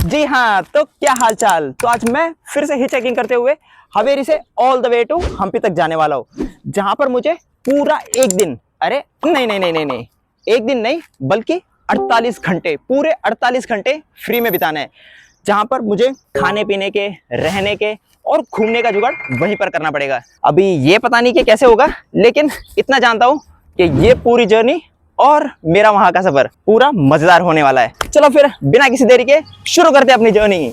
जी हाँ, तो क्या हाल चाल। तो आज मैं फिर से ही चेकिंग करते हुए हवेली से all the way to Hampi तक जाने वाला हूँ, जहां पर मुझे पूरा एक दिन, अरे नहीं नहीं नहीं नहीं नहीं, एक दिन नहीं बल्कि 48 घंटे, पूरे 48 घंटे फ्री में बिताना है। जहां पर मुझे खाने पीने के, रहने के और घूमने का जुगाड़ वहीं पर करना पड़ेगा। अभी ये पता नहीं कि कैसे होगा, लेकिन इतना जानता हूँ कि ये पूरी जर्नी और मेरा वहां का सफर पूरा मजेदार होने वाला है। चलो फिर बिना किसी देरी के शुरू करते हैं अपनी जर्नी।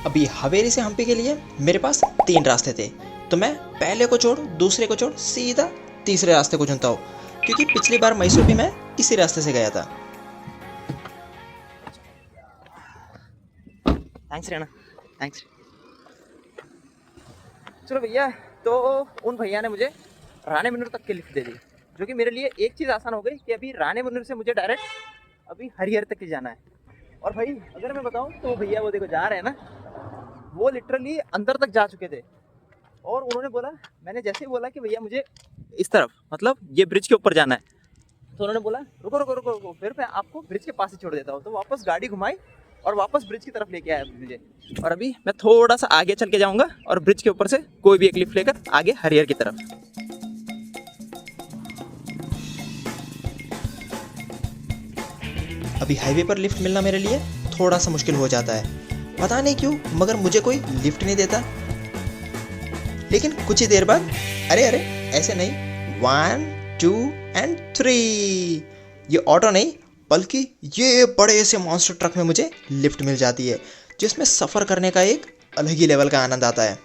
अभी हवेली से हम्पी के लिए मेरे पास 3 रास्ते थे, तो मैं पहले को छोड़, दूसरे को छोड़, सीधा तीसरे रास्ते को चुनता हूँ, क्योंकि पिछली बार मैसूर भी मैं इसी रास्ते से गया था। थैंक्स रेना, थैंक्स। चलो भैया, तो उन भैया ने मुझे रानी मंदिर तक की लिफ्ट दे दी, जो कि मेरे लिए एक चीज़ आसान हो गई कि अभी रानी मंदिर से मुझे डायरेक्ट अभी हरिहर तक ही जाना है। और भाई अगर मैं बताऊं तो भैया वो देखो जा रहे हैं ना, वो लिटरली अंदर तक जा चुके थे। और उन्होंने बोला, मैंने जैसे ही बोला कि भैया मुझे इस तरफ, मतलब ये ब्रिज के ऊपर जाना है, तो उन्होंने बोला रुको रुको रुको रुको, फिर मैं आपको ब्रिज के पास ही छोड़ देता हूँ। तो वापस गाड़ी घुमाई और वापस ब्रिज की तरफ लेके आया मुझे। और अभी मैं थोड़ा सा आगे चल के जाऊंगा और ब्रिज के ऊपर से कोई भी एक लिफ्ट लेकर आगे हरिहर की तरफ। अभी हाईवे पर लिफ्ट मिलना मेरे लिए थोड़ा सा मुश्किल हो जाता है, पता नहीं क्यों, मगर मुझे कोई लिफ्ट नहीं देता। लेकिन कुछ ही देर बाद, अरे अरे ऐसे नहीं, 1 2 एंड 3, ये ऑटो नहीं बल्कि ये बड़े से मॉन्स्टर ट्रक में मुझे लिफ्ट मिल जाती है, जिसमें सफ़र करने का एक अलग ही लेवल का आनंद आता है।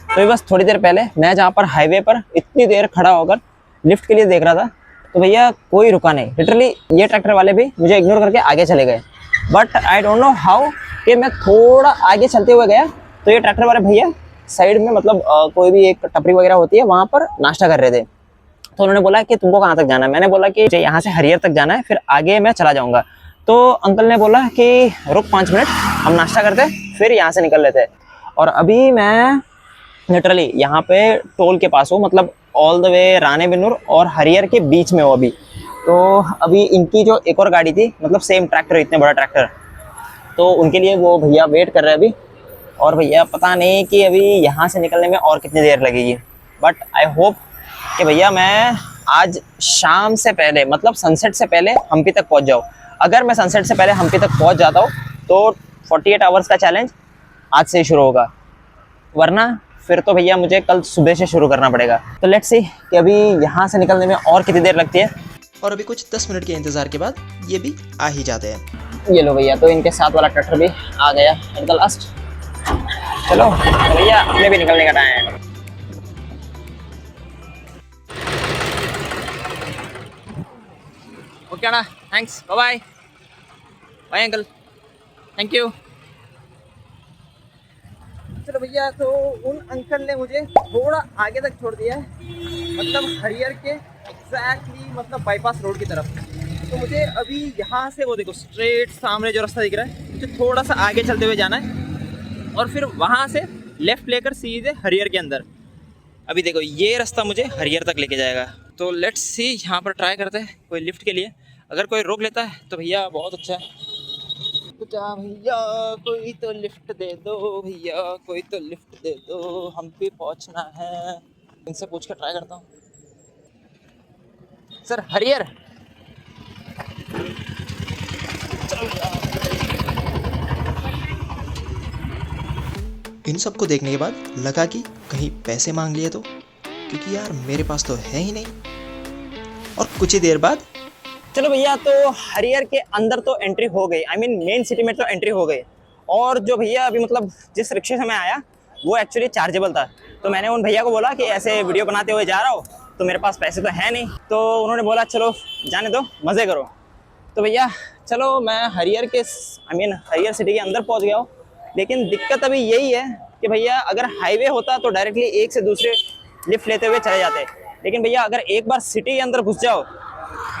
तो बस थोड़ी देर पहले मैं जहाँ पर हाईवे पर इतनी देर खड़ा होकर लिफ्ट के लिए देख रहा था, तो भैया कोई रुका नहीं। लिटरली ये ट्रैक्टर वाले भी मुझे इग्नोर करके आगे चले गए। But I don't know how कि मैं थोड़ा आगे चलते हुए गया तो ये ट्रैक्टर वाले भैया साइड में, मतलब कोई भी एक टपरी वगैरह होती है वहाँ पर नाश्ता कर रहे थे। तो उन्होंने बोला कि तुमको कहाँ तक जाना है। मैंने बोला कि मुझे यहाँ से हरिहर तक जाना है, फिर आगे मैं चला जाऊँगा। तो अंकल ने बोला कि रुक 5 मिनट, हम नाश्ता करते फिर यहाँ से निकल लेते हैं। और अभी मैं लिटरली यहाँ पे टोल के पास हूँ, मतलब ऑल द वे रानीबेन्नूर और हरिहर के बीच में हो अभी। तो अभी इनकी जो एक और गाड़ी थी, मतलब सेम ट्रैक्टर, इतने बड़ा ट्रैक्टर, तो उनके लिए वो भैया वेट कर रहे हैं अभी। और भैया पता नहीं कि अभी यहाँ से निकलने में और कितनी देर लगेगी, बट आई होप कि भैया मैं आज शाम से पहले, मतलब सनसेट से पहले हम्पी तक पहुँच जाऊँ। अगर मैं सनसेट से पहले हम्पी तक पहुँच जाता हूँ तो 48 आवर्स का चैलेंज आज से ही शुरू होगा, वरना फिर तो भैया मुझे कल सुबह से शुरू करना पड़ेगा। तो लेट्स सी कि अभी यहाँ से निकलने में और कितनी देर लगती है। और अभी कुछ 10 मिनट के इंतज़ार के बाद ये भी आ ही जाते हैं। ये लो भैया, तो इनके साथ वाला ट्रैक्टर भी आ गया एट द लास्ट। चलो तो भैया अपने भी निकलने का टाइम है। ओके ना, thanks, bye bye. Bye uncle, thank you. चलो भैया, तो उन अंकल ने मुझे थोड़ा आगे तक छोड़ दिया है, मतलब हरिहर के एग्जैक्टली, मतलब बाईपास रोड की तरफ। तो मुझे अभी यहाँ से वो देखो स्ट्रेट सामने जो रास्ता दिख रहा है, मुझे थोड़ा सा आगे चलते हुए जाना है और फिर वहाँ से लेफ्ट लेकर सीधे हरिहर के अंदर। अभी देखो ये रास्ता मुझे हरिहर तक लेके जाएगा। तो लेट्स सी, यहाँ पर ट्राई करते हैं कोई लिफ्ट के लिए। अगर कोई रोक लेता है तो भैया बहुत अच्छा है। जा भैया कोई तो लिफ्ट दे दो, भैया कोई तो लिफ्ट दे दो, हम भी पहुंचना है। इनसे पूछ कर ट्राई करता हूँ। सर हरिहर, इन सबको देखने के बाद लगा कि कहीं पैसे मांग लिए तो, क्योंकि यार मेरे पास तो है ही नहीं। और कुछ ही देर बाद, चलो भैया, तो हरिहर के अंदर तो एंट्री हो गई, आई मीन मेन सिटी में तो एंट्री हो गई। और जो भैया अभी, मतलब जिस रिक्शे से मैं आया वो एक्चुअली चार्जेबल था। तो मैंने उन भैया को बोला कि ऐसे वीडियो बनाते हुए जा रहा हूँ, तो मेरे पास पैसे तो है नहीं। तो उन्होंने बोला चलो जाने दो, मज़े करो। तो भैया चलो मैं हरिहर के, आई मीन हरिहर सिटी के अंदर पहुँच गया हूँ। लेकिन दिक्कत अभी यही है कि भैया अगर हाईवे होता तो डायरेक्टली एक से दूसरे लिफ्ट लेते हुए चले जाते, लेकिन भैया अगर एक बार सिटी के अंदर घुस जाओ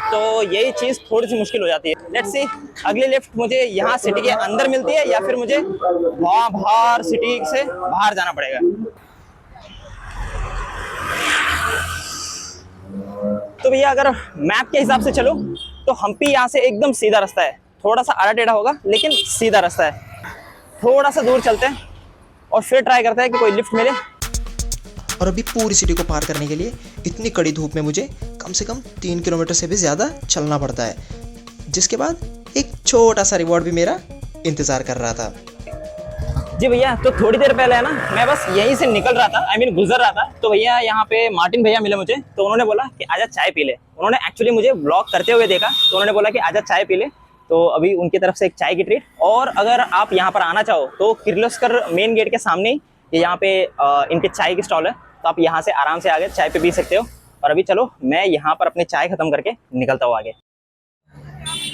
तो यही चीज़ थोड़ी सी मुश्किल हो जाती है। लेट्स सी अगली लिफ्ट मुझे यहाँ सिटी के अंदर मिलती है या फिर मुझे वहाँ बाहर सिटी से बाहर जाना पड़ेगा। तो भैया अगर मैप के हिसाब से चलो तो हम्पी यहाँ से एकदम सीधा रास्ता है, थोड़ा सा आड़ा टेढ़ा होगा लेकिन सीधा रास्ता है। थोड़ा सा दूर चलते हैं और फिर ट्राई करते हैं कि कोई लिफ्ट मिले। और अभी पूरी सिटी को पार करने के लिए इतनी कड़ी धूप में मुझे कम से कम 3 किलोमीटर से भी ज़्यादा चलना पड़ता है, जिसके बाद एक छोटा सा रिवॉर्ड भी मेरा इंतज़ार कर रहा था। जी भैया, तो थोड़ी देर पहले है ना मैं बस यहीं से निकल रहा था, गुजर रहा था, तो भैया यहाँ पे मार्टिन भैया मिले मुझे। तो उन्होंने बोला कि आजा चाय पी ले। उन्होंने एक्चुअली मुझे ब्लॉग करते हुए देखा, तो उन्होंने बोला कि आजा चाय पी ले। तो अभी उनकी तरफ से एक चाय की ट्रीट। और अगर आप यहाँ पर आना चाहो तो किर्लोस्कर मेन गेट के सामने ही ये यहाँ पे इनके चाय की स्टॉल है, तो आप यहाँ से आराम से आगे चाय पी सकते हो। और अभी चलो मैं यहाँ पर अपनी चाय खत्म करके निकलता हूँ आगे।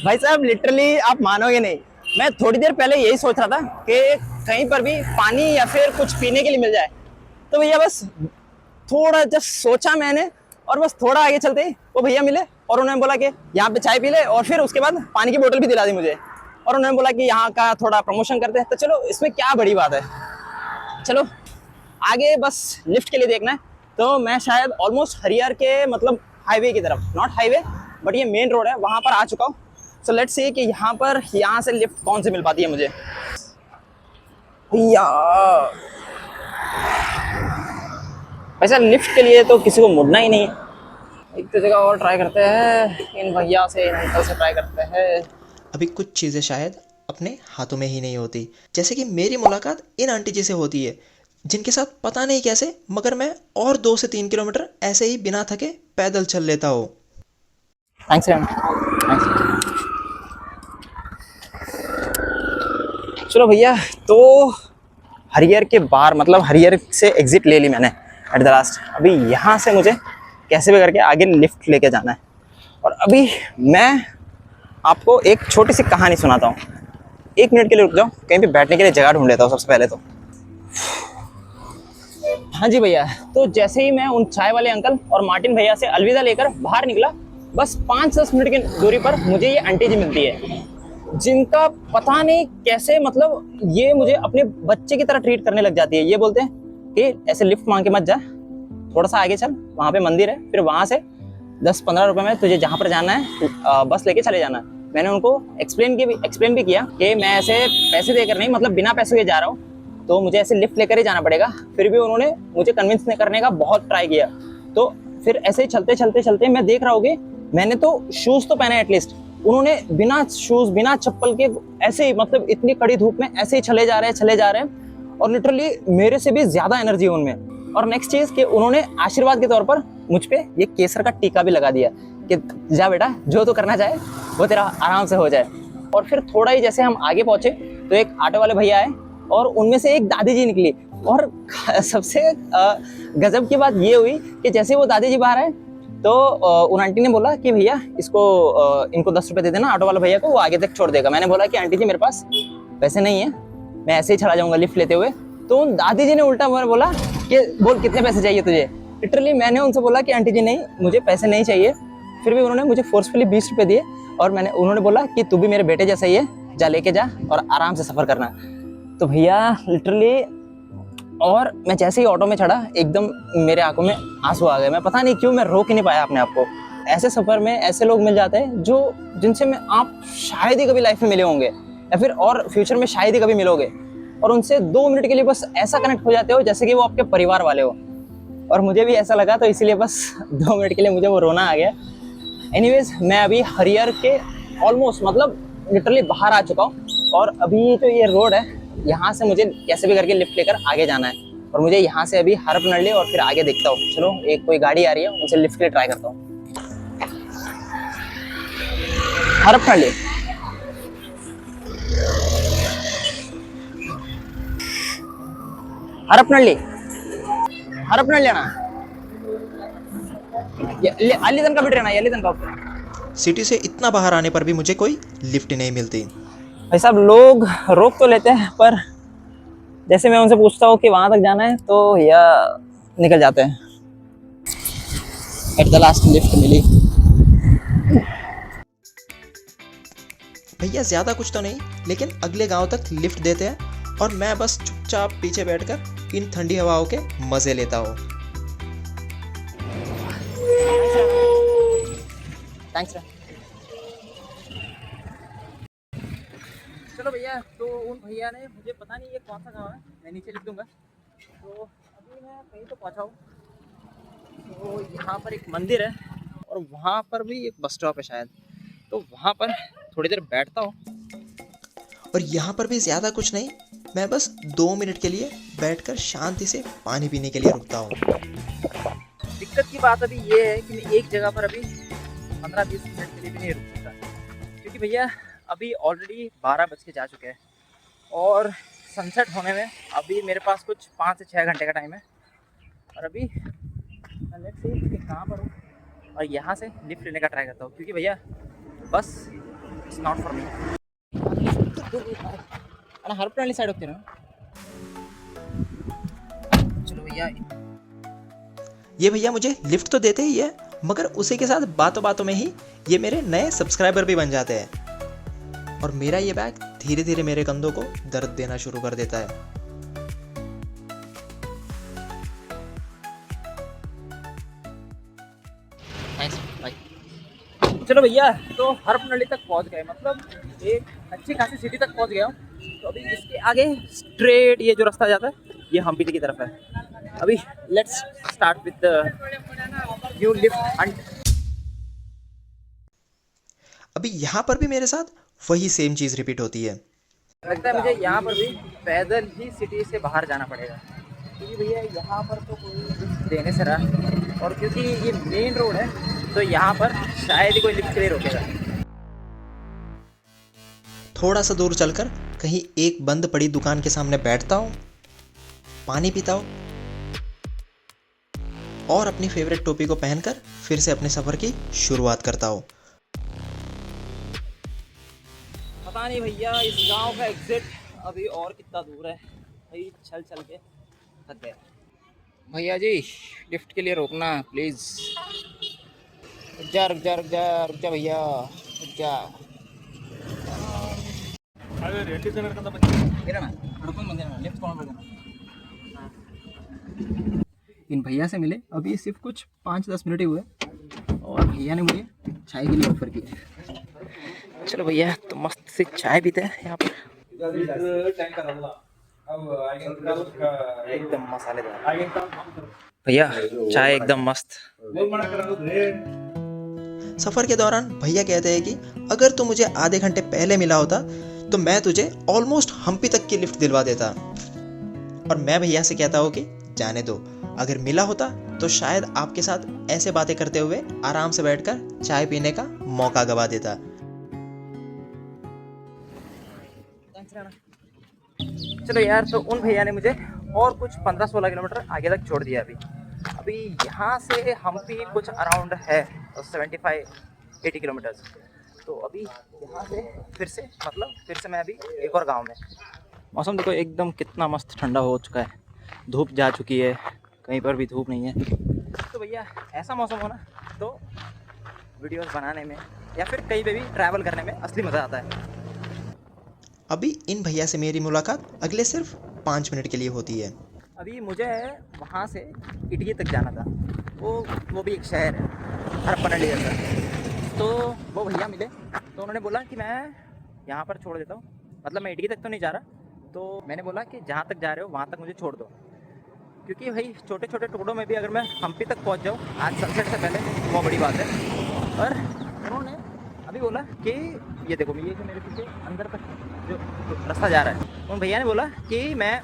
भाई साहब लिटरली आप मानोगे नहीं, मैं थोड़ी देर पहले यही सोच रहा था कि कहीं पर भी पानी या फिर कुछ पीने के लिए मिल जाए। तो भैया बस थोड़ा जस्ट सोचा मैंने और बस थोड़ा आगे चलते ही वो भैया मिले और उन्होंने बोला कि यहाँ पे चाय पी ले, और फिर उसके बाद पानी की बोतल भी दिला दी मुझे। और उन्होंने बोला कि यहाँ का थोड़ा प्रमोशन करते हैं। तो चलो इसमें क्या बड़ी बात है, चलो आगे बस लिफ्ट के लिए देखना है। तो मैं शायद ऑलमोस्ट हरियर के मतलब हाईवे की तरफ, नॉट हाईवे बट ये मेन रोड है, वहाँ पर आ चुका हूँ। सो लेट्स सी कि यहाँ से लिफ्ट कौन सी मिल पाती है मुझे। वैसे लिफ्ट के लिए तो किसी को मुड़ना ही नहीं है। एक तो जगह और ट्राई करते हैं, इन भैया से इन अंकल से ट्राई करते हैं। अभी कुछ चीज़ें शायद अपने हाथों में ही नहीं होती, जैसे कि मेरी मुलाकात इन आंटी जी से होती है, जिनके साथ पता नहीं कैसे मगर मैं और 2 से 3 किलोमीटर ऐसे ही बिना थके पैदल चल लेता हूँ। Thanks ma'am. चलो भैया, तो हरियर के बाहर मतलब हरियर से एग्जिट ले ली मैंने एट द लास्ट। अभी यहाँ से मुझे कैसे भी करके आगे लिफ्ट लेके जाना है। और अभी मैं आपको एक छोटी सी कहानी सुनाता हूँ। 1 मिनट के लिए रुक जाओ, कहीं पे बैठने के लिए जगह ढूंढ लेता हूँ सबसे पहले तो। हाँ जी भैया, तो जैसे ही मैं उन चाय वाले अंकल और मार्टिन भैया से अलविदा लेकर बाहर निकला, बस 5-10 मिनट की दूरी पर मुझे ये आंटी जी मिलती है, जिनका पता नहीं कैसे मतलब ये मुझे अपने बच्चे की तरह ट्रीट करने लग जाती है। ये बोलते हैं कि ऐसे लिफ्ट मांग के मत जा, थोड़ा सा आगे चल, वहाँ पे मंदिर है, फिर वहाँ से 10-15 रुपए में तुझे जहाँ पर जाना है बस लेके चले जाना। मैंने उनको एक्सप्लेन भी किया कि मैं ऐसे पैसे देकर नहीं, मतलब बिना पैसे के जा रहा हूँ, तो मुझे ऐसे लिफ्ट लेकर ही जाना पड़ेगा। फिर भी उन्होंने मुझे कन्विंस करने का बहुत ट्राई किया। तो फिर ऐसे ही चलते मैं देख रहा हूँ कि मैंने तो शूज़ तो पहने एटलीस्ट, उन्होंने बिना शूज़ बिना चप्पल के ऐसे ही मतलब इतनी कड़ी धूप में ऐसे ही चले जा रहे हैं और लिटरली मेरे से भी ज़्यादा एनर्जी है उनमें। और नेक्स्ट चीज़ कि उन्होंने आशीर्वाद के तौर पर मुझ पे ये केसर का टीका भी लगा दिया कि जा बेटा, जो तो करना चाहे वो तेरा आराम से हो जाए। और फिर थोड़ा ही जैसे हम आगे पहुँचे तो एक ऑटो वाले भैया आए और उनमें से एक दादी जी निकली। और सबसे गजब की बात ये हुई कि जैसे वो दादी जी बाहर आए तो उन आंटी ने बोला कि भैया इनको 10 रुपए दे देना, ऑटो वाला भैया को, वो आगे तक छोड़ देगा। मैंने बोला कि आंटी जी मेरे पास पैसे नहीं है, मैं ऐसे ही चला जाऊंगा लिफ्ट लेते हुए। तो उन दादी जी ने उल्टा बोला कि बोल कितने पैसे चाहिए तुझे। लिटरली मैंने उनसे बोला कि आंटी जी नहीं, मुझे पैसे नहीं चाहिए। फिर भी उन्होंने मुझे फोर्सफुली 20 रुपये दिए और उन्होंने बोला कि तू भी मेरे बेटे जैसा ही है, जा लेके जा और आराम से सफ़र करना। तो भैया लिटरली, और मैं जैसे ही ऑटो में चढ़ा एकदम मेरे आंखों में आंसू आ गए। मैं पता नहीं क्यों मैं रोक ही नहीं पाया अपने आप को। ऐसे सफ़र में ऐसे लोग मिल जाते हैं जिनसे मैं आप शायद ही कभी लाइफ में मिले होंगे या फिर और फ्यूचर में शायद ही कभी मिलोगे, और उनसे 2 मिनट के लिए बस ऐसा कनेक्ट हो जाते हो जैसे कि वो आपके परिवार वाले हो। और मुझे भी ऐसा लगा, तो इसीलिए बस 2 मिनट के लिए मुझे वो रोना आ गया। एनीवेज, मैं अभी हरियर के ऑलमोस्ट मतलब लिटरली बाहर आ चुका हूँ। और अभी जो ये रोड है, यहाँ से मुझे कैसे भी करके लिफ्ट लेकर आगे जाना है। और मुझे यहाँ से अभी हरपनहल्ली और फिर आगे देखता हूँ। चलो, एक कोई गाड़ी आ रही है, उनसे लिफ्ट के लिए ट्राई करता हूँ। हरपनहल्ली, हरपनहल्ली ಅಣ್ಣ, ಅಲ್ಲಿ ತನಕ ಬಿಡ್ರಿ ಅಣ್ಣ, ಎಲ್ಲಿ ತನಕ ಹೋಗ್ತೀರಾ? सिटी से इतना बाहर आने पर भी मुझे कोई लिफ्ट नहीं मिलती। भाई साहब, लोग रोक तो लेते हैं, पर जैसे मैं उनसे पूछता हूँ कि वहाँ तक जाना है तो या निकल जाते हैं। एट द लास्ट लिफ्ट मिली। भैया ज़्यादा कुछ तो नहीं, लेकिन अगले गांव तक लिफ्ट देते हैं और मैं बस चुपचाप पीछे बैठकर इन ठंडी हवाओं के मज़े लेता हूँ। थैंक्स। चलो भैया, तो उन भैया ने मुझे पता नहीं ये कौन सा गाँव है, मैं नीचे लिख दूंगा। तो अभी मैं कहीं तो पहुँचा हूँ। तो यहाँ पर एक मंदिर है और वहाँ पर भी एक बस स्टॉप है शायद, तो वहाँ पर थोड़ी देर बैठता हूँ। और यहाँ पर भी ज़्यादा कुछ नहीं, मैं बस 2 मिनट के लिए बैठकर शांति से पानी पीने के लिए रुकता हूँ। दिक्कत की बात अभी ये है कि मैं एक जगह पर अभी 15-20 मिनट के लिए भी नहीं रुक सकता, क्योंकि भैया अभी ऑलरेडी 12 बज के जा चुके हैं और सनसेट होने में अभी मेरे पास कुछ 5 से 6 घंटे का टाइम है। और अभी लेट्स सी कि कहाँ पर हूँ और यहाँ से लिफ्ट लेने का ट्राई करता हूँ, क्योंकि भैया बस it's not for me. Harapanahalli side होती है ना। चलो भैया, ये भैया मुझे लिफ्ट तो देते ही है, मगर उसी के साथ बातों बातों में ही ये मेरे नए सब्सक्राइबर भी बन जाते हैं और मेरा ये बैग धीरे धीरे मेरे कंधों को दर्द देना शुरू कर देता है। चलो भैया, तो हरपनहल्ली तक पहुंच गए, मतलब एक अच्छी खासी सिटी तक पहुंच गया हूँ। तो अभी इसके आगे स्ट्रेट ये जो रास्ता जाता है ये हम्पी की तरफ है। अभी let's start with the new lift Hunt. अभी यहाँ पर भी मेरे साथ वही सेम चीज़ रिपीट होती है। लगता है मुझे यहाँ पर भी पैदल ही सिटी से बाहर जाना पड़ेगा, क्योंकि भैया यहाँ पर तो कोई लिफ्ट देने से रहा, और क्योंकि ये मेन रोड है तो यहाँ पर शायद ही कोई लिफ्ट के लिए रोकेगा। थोड़ा सा दूर चलकर कहीं एक बंद पड़ी दुकान के सामने बैठता हूँ, पानी पीता हूँ और अपनी फेवरेट टोपी को पहनकर फिर से अपने सफर की शुरुआत करता हूँ। पता नहीं भैया इस गांव का एग्जिट अभी और कितना दूर है, भाई चल चल के थक गए। भैया जी लिफ्ट के लिए रोकना प्लीज़। रुक जा रुक जा रुक जा रुक जा भैया, रुक जा। इन भैया से मिले अभी सिर्फ कुछ 5-10 मिनट ही हुए और भैया ने मुझे चाय के लिए ऑफर किया। चलो भैया, तो मस्त से चाय पीते हैं यहाँ पर, एकदम मसालेदार। भैया चाय एकदम मस्त। सफर के दौरान भैया कहते हैं कि अगर तू मुझे आधे घंटे पहले मिला होता तो मैं तुझे ऑलमोस्ट हम्पी तक की लिफ्ट दिलवा देता। और मैं भैया से कहता हूँ कि जाने दो, अगर मिला होता तो शायद आपके साथ ऐसे बातें करते हुए आराम से बैठकर चाय पीने का मौका गवा देता। चलो यार, तो उन भैया ने मुझे और कुछ 15-16 किलोमीटर आगे तक छोड़ दिया। अभी यहाँ से हम्पी कुछ अराउंड है 75-80 किलोमीटर्स। तो अभी यहाँ से फिर से मैं अभी एक और गांव में। मौसम देखो एकदम कितना मस्त ठंडा हो चुका है, धूप जा चुकी है, कहीं पर भी धूप नहीं है। तो भैया ऐसा मौसम हो ना तो वीडियोस बनाने में या फिर कहीं पे भी ट्रैवल करने में असली मज़ा आता है। अभी इन भैया से मेरी मुलाकात अगले सिर्फ 5 मिनट के लिए होती है। अभी मुझे वहाँ से इटकी तक जाना था, वो भी एक शहर है हरपनहल्ली जैसा। तो वो भैया मिले तो उन्होंने बोला कि मैं यहाँ पर छोड़ देता हूँ, मतलब मैं इटकी तक तो नहीं जा रहा। तो मैंने बोला कि जहाँ तक जा रहे हो वहाँ तक मुझे छोड़ दो, क्योंकि भाई छोटे छोटे टुकड़ों में भी अगर मैं हम्पी तक पहुँच जाऊँ आज सनसेट से पहले तो बहुत बड़ी बात है। और उन्होंने अभी बोला कि ये देखो, ये जो मेरे पीछे अंदर तक जो रास्ता जा रहा है, उन भैया ने बोला कि मैं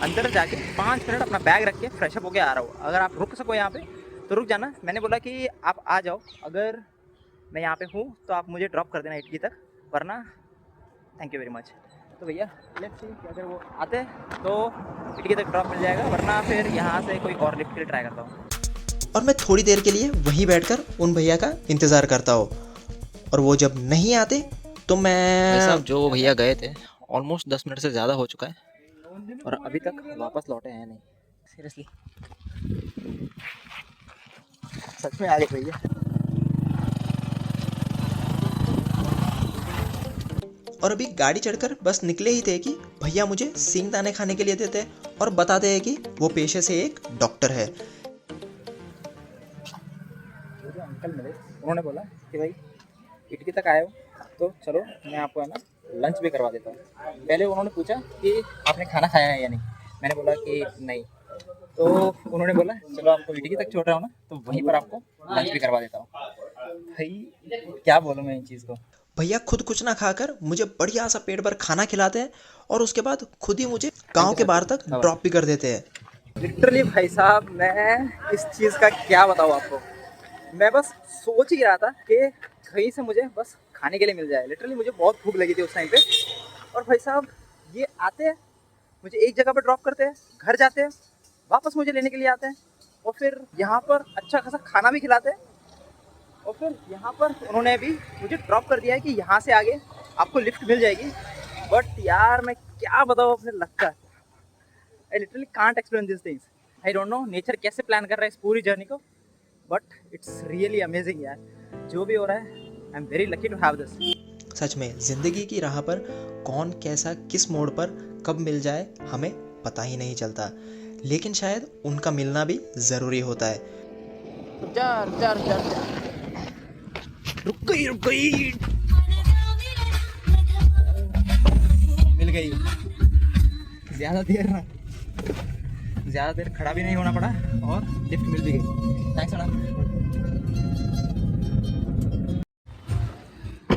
अंदर जाके 5 मिनट अपना बैग रख के फ्रेशअप होके आ रहा हूँ, अगर आप रुक सको यहाँ पे तो रुक जाना। मैंने बोला कि आप आ जाओ, अगर मैं यहाँ पे हूँ तो आप मुझे ड्रॉप कर देना इटकी तक, वरना थैंक यू वेरी मच। तो भैया लेट्स सी कि अगर वो आते तो इटकी तक ड्रॉप मिल जाएगा, वरना फिर यहाँ से कोई और लिफ्ट के लिए ट्राई करता हूँ। और मैं थोड़ी देर के लिए वहीं बैठकर उन भैया का इंतज़ार करता हूँ, और वो जब नहीं आते तो मैं साहब जो भैया गए थे ऑलमोस्ट 10 मिनट से ज़्यादा हो चुका है और अभी तक वापस लौटे हैं नहीं। सीरियसली सच में आ गए भैया। और अभी गाड़ी चढ़कर बस निकले ही थे कि भैया मुझे सींगदाने खाने के लिए देते हैं और बताते हैं कि वो पेशे से एक डॉक्टर है। अंकल मिले, उन्होंने बोला कि भाई इटकी तक आए हो तो चलो मैं आपको है ना लंच भी करवा देता हूँ। पहले उन्होंने पूछा कि आपने खाना खाया है या नहीं, मैंने बोला कि नहीं। तो उन्होंने बोला चलो आपको इटकी तक छोड़ रहा हूँ ना, तो वहीं पर आपको लंच भी करवा देता हूँ। भाई क्या बोलूँ मैं इन चीज़ को। भैया खुद कुछ ना खाकर मुझे बढ़िया सा पेट भर खाना खिलाते हैं और उसके बाद खुद ही मुझे गांव के बाहर तक ड्रॉप भी कर देते हैं। लिटरली भाई साहब मैं इस चीज़ का क्या बताऊँ आपको। मैं बस सोच ही रहा था कि कहीं से मुझे बस खाने के लिए मिल जाए। लिटरली मुझे बहुत भूख लगी थी उस टाइम पे। और भाई साहब ये आते हैं, मुझे एक जगह पर ड्रॉप करते हैं, घर जाते हैं, वापस मुझे लेने के लिए आते हैं और फिर यहाँ पर अच्छा खासा खाना भी खिलाते हैं। और फिर यहाँ पर उन्होंने भी मुझे ड्रॉप कर दिया है कि यहाँ से आगे आपको लिफ्ट मिल जाएगी। बट यार मैं क्या बताऊँ अपने लक का। I literally can't explain this things. I don't know nature कैसे प्लान कर रहा है इस पूरी जर्नी को, बट इट्स रियली अमेजिंग यार। जो भी हो रहा है I am very lucky to have this. सच में जिंदगी की राह पर कौन कैसा किस मोड़ पर कब मिल जाए हमें पता ही नहीं चलता, लेकिन शायद उनका मिलना भी ज़रूरी होता है। रुक गई मिल गई। ज़्यादा देर खड़ा भी नहीं होना पड़ा और लिफ्ट मिल भी गई। थैंक्स अना।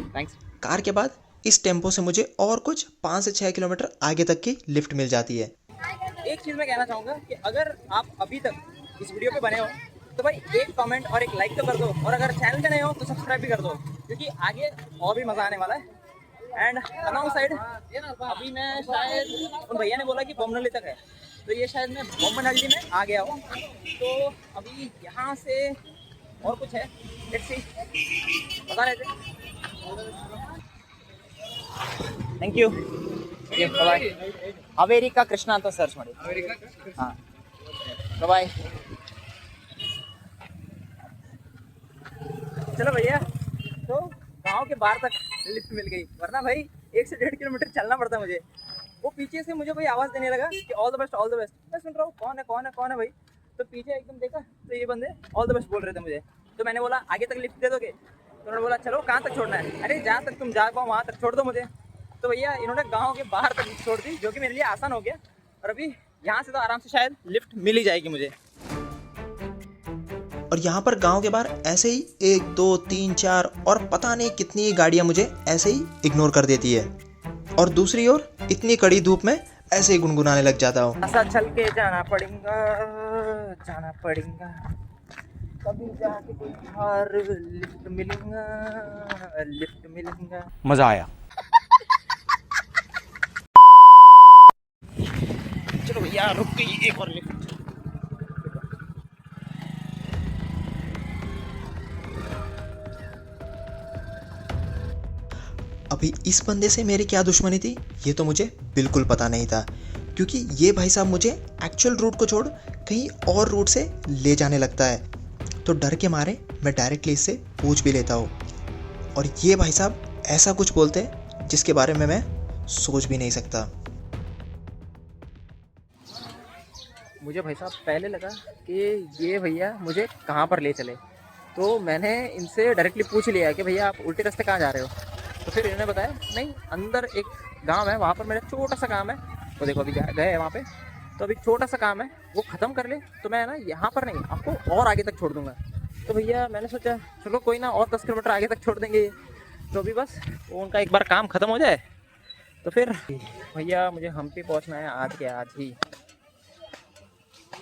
थैंक्स। कार के बाद इस टेम्पो से मुझे और कुछ 5 से 6 किलोमीटर आगे तक की लिफ्ट मिल जाती है। एक चीज़ मैं कहना चाहूँगा कि अगर आप अभी तक इस वीडियो पे बने हो तो भाई एक कमेंट और एक लाइक तो कर दो, और अगर चैनल पे नए हो तो सब्सक्राइब भी कर दो, क्योंकि आगे और भी मज़ा आने वाला है। एंड अनाउंस साइड अभी मैं शायद उन भैया ने बोला कि बोमनहल्ली तक है, तो ये शायद मैं बोमनहल्ली में आ गया हूँ। तो अभी यहाँ से और कुछ है, लेट्स सी, बता रहे थे। Thank you. Bye. America Krishna ಅಂತ ಸರ್ಚ್ ಮಾಡಿ। हाँ बाय। चलो भैया, तो गांव के बाहर तक लिफ्ट मिल गई, वरना भाई 1 से 1.5 किलोमीटर चलना पड़ता मुझे। वो पीछे से मुझे भाई आवाज़ देने लगा कि all the best all the best. मैं सुन रहा हूँ कौन है कौन है कौन है भाई, तो पीछे एकदम देखा तो ये बंदे ऑल द बेस्ट बोल रहे थे मुझे। तो मैंने बोला आगे तक लिफ्ट दे दोगे? तो उन्होंने बोला चलो कहाँ तक छोड़ना है? अरे जहाँ तक तुम जा पाओ वहाँ तक छोड़ दो मुझे। तो भैया इन्होंने गाँव के बाहर तक छोड़ दी, जो कि मेरे लिए आसान हो गया। और अभी यहाँ से तो आराम से शायद लिफ्ट मिल ही जाएगी मुझे। और यहाँ पर गांव के बाहर ऐसे ही 1 2 3 4 और पता नहीं कितनी गाड़ियाँ मुझे ऐसे ही इग्नोर कर देती है, और दूसरी ओर इतनी कड़ी धूप में ऐसे ही गुनगुनाने लग जाता हूँ। ऐसा चल के जाना पड़ेगा कभी जाके कोई बाहर लिफ्ट मिलेगा। मजा आया। चलो भैया रुक गई एक और लिफ्ट। अभी इस बंदे से मेरी क्या दुश्मनी थी ये तो मुझे बिल्कुल पता नहीं था, क्योंकि ये भाई साहब मुझे एक्चुअल रूट को छोड़ कहीं और रूट से ले जाने लगता है। तो डर के मारे मैं डायरेक्टली इससे पूछ भी लेता हूँ, और ये भाई साहब ऐसा कुछ बोलते हैं जिसके बारे में मैं सोच भी नहीं सकता। मुझे भाई साहब पहले लगा कि ये भैया मुझे कहाँ पर ले चले, तो मैंने इनसे डायरेक्टली पूछ लिया कि भैया आप उल्टे रास्ते कहाँ जा रहे हो। तो फिर इन्होंने बताया नहीं अंदर एक गांव है, वहाँ पर मेरा छोटा सा काम है। तो देखो अभी गए हैं वहाँ पे, तो अभी छोटा सा काम है, वो ख़त्म कर ले तो मैं ना यहाँ पर नहीं आपको और आगे तक छोड़ दूँगा। तो भैया मैंने सोचा चलो कोई ना, और 10 किलोमीटर आगे तक छोड़ देंगे। तो अभी बस उनका एक बार काम ख़त्म हो जाए तो फिर भैया मुझे हम्पी पहुँचना है आज के आज ही।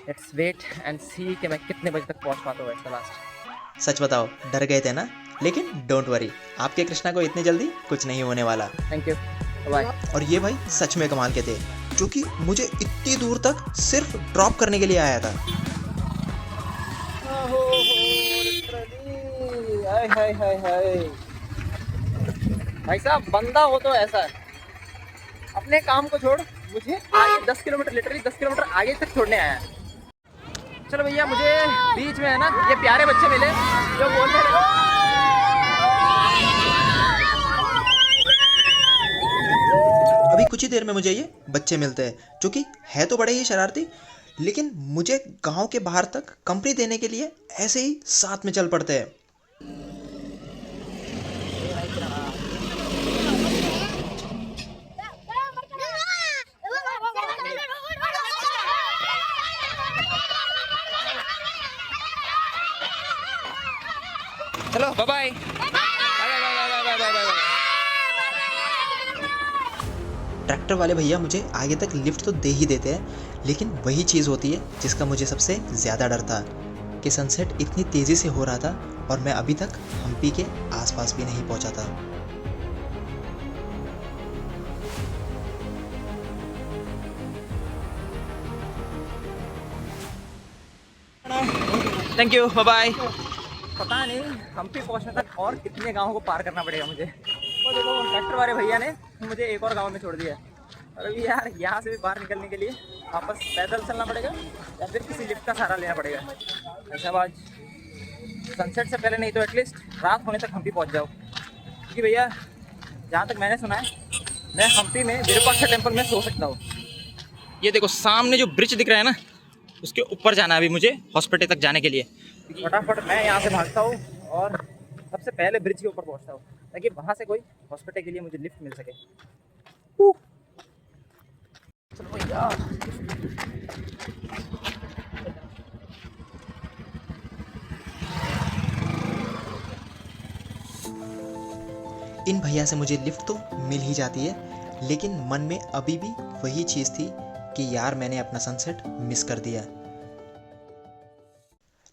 लेट्स वेट एंड सी कि मैं कितने बजे तक पहुँच पाता हूँ एट द लास्ट। सच बताओ डर गए थे ना, लेकिन डोंट वरी, आपके कृष्णा को इतनी जल्दी कुछ नहीं होने वाला। Thank you, bye. और ये भाई सच में कमाल के थे, जो कि मुझे इतनी दूर तक सिर्फ ड्रॉप करने के लिए आया था। भाई साहब बंदा हो तो ऐसा है, अपने काम को छोड़ मुझे आगे 10 किलोमीटर लिटरली 10 किलोमीटर आगे तक छोड़ने आया है। चलो भैया मुझे बीच में है ना ये प्यारे बच्चे मिले जो बोलने लगे। अभी कुछ ही देर में मुझे ये बच्चे मिलते हैं, जो कि है तो बड़े ही शरारती, लेकिन मुझे गांव के बाहर तक कंपनी देने के लिए ऐसे ही साथ में चल पड़ते हैं। चलो bye bye bye bye bye bye. Tractor वाले भैया मुझे आगे तक लिफ्ट तो दे ही देते हैं, लेकिन वही चीज़ होती है जिसका मुझे सबसे ज़्यादा डर था कि सनसेट इतनी तेज़ी से हो रहा था और मैं अभी तक हम्पी के आसपास भी नहीं पहुंचा था। Thank you bye bye. पता नहीं हम्पी पहुंचने तक और कितने गांवों को पार करना पड़ेगा मुझे। वो देखो ट्रैक्टर वाले भैया ने मुझे एक और गांव में छोड़ दिया है और अभी यार यहाँ से भी बाहर निकलने के लिए वापस पैदल चलना पड़ेगा या फिर किसी लिफ्ट का सहारा लेना पड़ेगा। ऐसा आज सनसेट से पहले नहीं तो एटलीस्ट रात होने तक हम्पी पहुँच जाओ, क्योंकि भैया जहाँ तक मैंने सुना है मैं हम्पी में विरूपाक्षा टेम्पल में सो सकता हूँ। ये देखो सामने जो ब्रिज दिख रहा है ना, उसके ऊपर जाना है अभी मुझे हॉस्पिटल तक जाने के लिए। फटाफट मैं यहाँ से भागता हूँ और सबसे पहले ब्रिज के ऊपर पहुँचता हूँ ताकि वहाँ से कोई हॉस्पिटल के लिए मुझे लिफ्ट मिल सके। चलो भैया। इन भैया से मुझे लिफ्ट तो मिल ही जाती है, लेकिन मन में अभी भी वही चीज़ थी कि यार मैंने अपना सनसेट मिस कर दिया।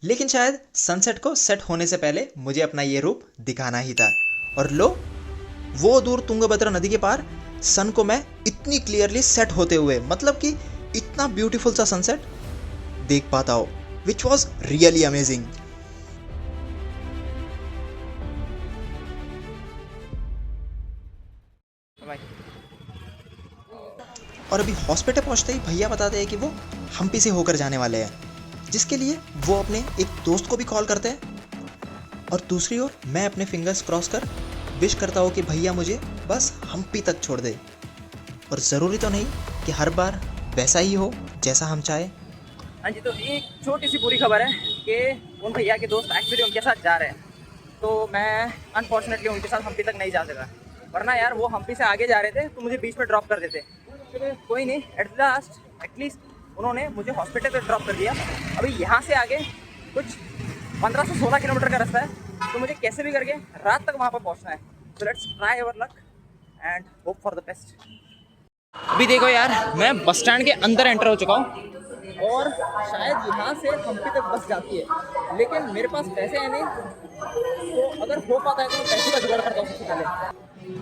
लेकिन शायद सनसेट को सेट होने से पहले मुझे अपना ये रूप दिखाना ही था। और लो, वो दूर तुंगभद्रा नदी के पार सन को मैं इतनी क्लियरली सेट होते हुए, मतलब कि इतना ब्यूटीफुल सा सनसेट देख पाता हो, विच वॉज रियली अमेजिंग। और अभी हॉस्पिटल पहुंचते ही भैया बताते हैं कि वो हम्पी से होकर जाने वाले हैं, जिसके लिए वो अपने एक दोस्त को भी कॉल करते हैं। और दूसरी ओर मैं अपने फिंगर्स क्रॉस कर विश करता हूँ कि भैया मुझे बस हम्पी तक छोड़ दे। और ज़रूरी तो नहीं कि हर बार वैसा ही हो जैसा हम चाहे। हाँ जी, तो एक छोटी सी बुरी खबर है कि उन भैया के दोस्त एक्चुअली उनके साथ जा रहे हैं, तो मैं अनफॉर्चुनेटली उनके साथ हम्पी तक नहीं जा सका। वरना यार वो हम्पी से आगे जा रहे थे तो मुझे बीच में ड्रॉप कर देते। तो कोई नहीं, एट लास्ट एटलीस्ट उन्होंने मुझे हॉस्पिटल पे ड्रॉप कर दिया। अभी यहाँ से आगे कुछ 15 से 16 किलोमीटर का रास्ता है, तो मुझे कैसे भी करके रात तक वहाँ पर पहुँचना है। तो let's try our luck and hope for the best. अभी देखो यार, मैं बस स्टैंड के अंदर एंटर हो चुका हूँ और शायद यहाँ से हम्पी तक बस जाती है, लेकिन मेरे पास पैसे हैं नहीं। तो अगर हो पाता है तो मैं पैसे का जुगाड़ करता हूँ सबसे पहले।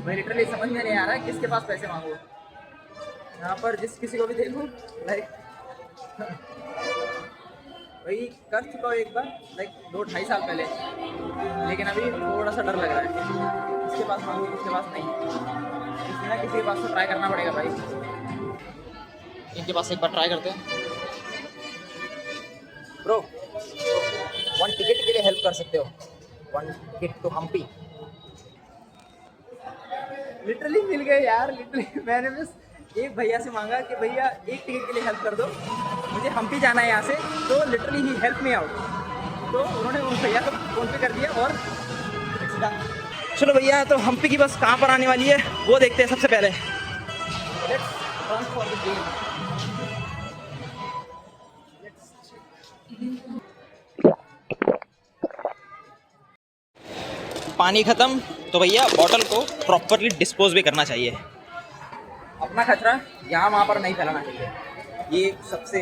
मैं लिटरली समझ में नहीं आ रहा है किसके पास पैसे मांगू। यहाँ पर जिस किसी को भी देखूँ लाइक वही कर चुका हूँ एक बार, लाइक 2-2.5 साल पहले, लेकिन अभी थोड़ा सा डर लग रहा है। किसके पास मांगू किसके पास नहीं, किसी ना किसी के पास तो ट्राई करना पड़ेगा भाई। इनके पास एक बार ट्राई करते हैं। ब्रो, 1 टिकट के लिए हेल्प कर सकते हो? 1 टिकट टू हम्पी। लिटरली मिल गए यार, लिटरली मैंने बस एक भैया से मांगा कि भैया एक टिकट के लिए हेल्प कर दो, मुझे हम्पी जाना है यहाँ से, तो लिटरली ही हेल्प मी आउट। तो उन्होंने उस भैया को फ़ोन पे कर दिया और चलो भैया, तो हम्पी की बस कहाँ पर आने वाली है वो देखते हैं सबसे पहले। पानी खत्म, तो भैया बॉटल को प्रॉपरली डिस्पोज भी करना चाहिए। अपना कचरा यहाँ वहाँ पर नहीं फैलाना चाहिए, ये सबसे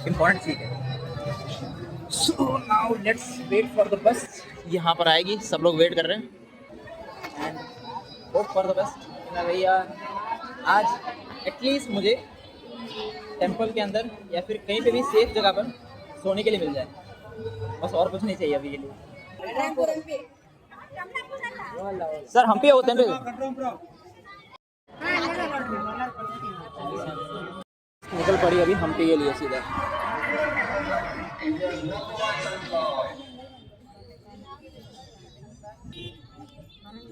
इम्पोर्टेंट चीज़ है। So now let's wait for the bus. यहाँ पर आएगी, सब लोग वेट कर रहे हैं and hope for the best. मैं भैया आज एटलीस्ट मुझे टेंपल के अंदर या फिर कहीं पे भी सेफ जगह पर सोने के लिए मिल जाए, बस और कुछ नहीं चाहिए अभी के लिए। सर हम्पी होते हैं निकल पड़ी अभी हम्पी के लिए सीधा।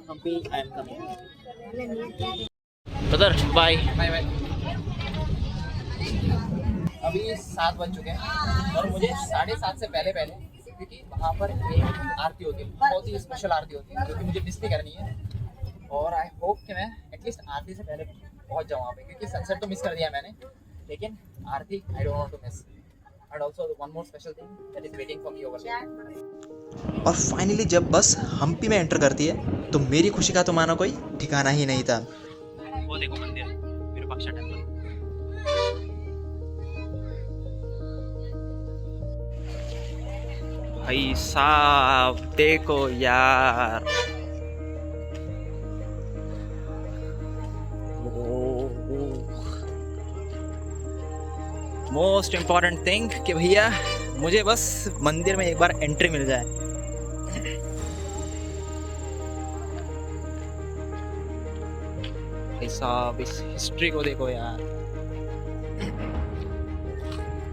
Hampi I am coming. Brother bye bye bye. अभी 7 बज चुके हैं और मुझे 7:30 से पहले क्योंकि वहाँ पर एक आरती होती है, बहुत ही स्पेशल आरती होती है, जो कि मुझे मिस नहीं करनी है। और आई होप कि मैं एटलीस्ट आरती से पहले पहुँच जाऊँ वहाँ पे, क्योंकि सनसेट तो मिस कर दिया मैंने, लेकिन Aarti I don't want to miss. and also one more special thing that is waiting for me over there. और फाइनली जब बस हम्पी में एंटर करती है तो मेरी खुशी का तो मानो कोई ठिकाना ही नहीं था। वो देखो मंदिर, विरूपाक्षा टेम्पल। भाई साहब देखो यार, मोस्ट इम्पॉर्टेंट थिंग कि भैया मुझे बस मंदिर में एक बार एंट्री मिल जाए। भाई साहब इस हिस्ट्री को देखो यार।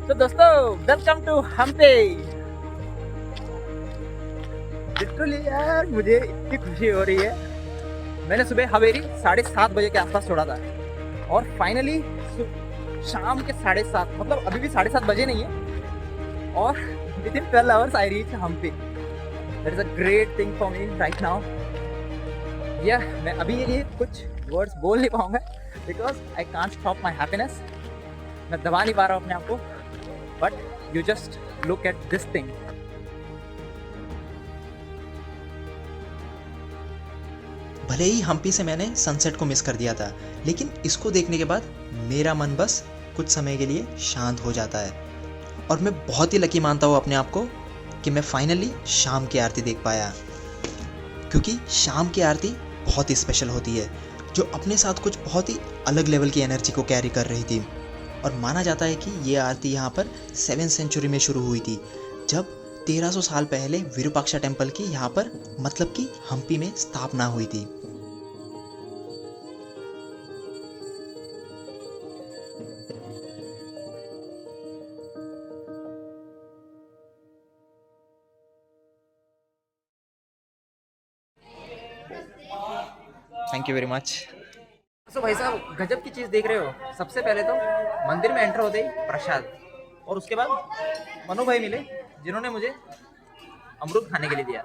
तो दोस्तों वेलकम टू हम्पी। लिटरली यार मुझे इतनी खुशी हो रही है। मैंने सुबह हवेली 7:30 बजे के आसपास छोड़ा था और फाइनली शाम के 7:30, मतलब अभी भी 7:30 बजे नहीं है, और within 12 hours I reach Hampi. That is a great thing for me right now. मैं अभी ये लिए कुछ वर्ड्स बोल नहीं पाऊंगा because I can't stop my happiness. मैं दबा नहीं पा रहा हूँ अपने आप को, but you just look at this thing. भले ही हम्पी से मैंने सनसेट को मिस कर दिया था, लेकिन इसको देखने के बाद मेरा मन बस कुछ समय के लिए शांत हो जाता है। और मैं बहुत ही लकी मानता हूँ अपने आप को कि मैं फाइनली शाम की आरती देख पाया, क्योंकि शाम की आरती बहुत ही स्पेशल होती है, जो अपने साथ कुछ बहुत ही अलग लेवल की एनर्जी को कैरी कर रही थी। और माना जाता है कि ये आरती यहाँ पर 7वीं सेंचुरी में शुरू हुई थी, जब 1300 साल पहले विरूपाक्षा टेम्पल की यहाँ पर मतलब कि हम्पी में स्थापना हुई थी। Thank you very much. तो भाई साहब गजब की चीज़ देख रहे हो। सबसे पहले तो मंदिर में एंटर होते ही प्रसाद, और उसके बाद मनु भाई मिले जिन्होंने मुझे अमरूद खाने के लिए दिया।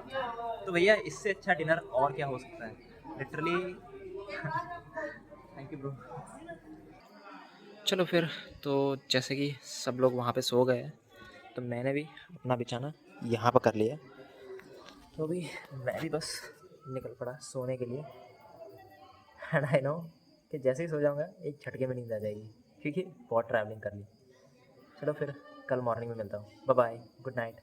तो भैया इससे अच्छा डिनर और क्या हो सकता है, लिटरली। Thank you bro. चलो फिर, तो जैसे कि सब लोग वहाँ पे सो गए, तो मैंने भी अपना बिछाना यहाँ पर कर लिया। तो अभी मैं भी बस निकल पड़ा सोने के लिए। एंड आई नो कि जैसे ही सो जाऊँगा एक झटके में नींद आ जाएगी, क्योंकि बहुत ट्रैवलिंग कर ली। चलो फिर कल मॉर्निंग में मिलता हूँ। Bye bye, good night.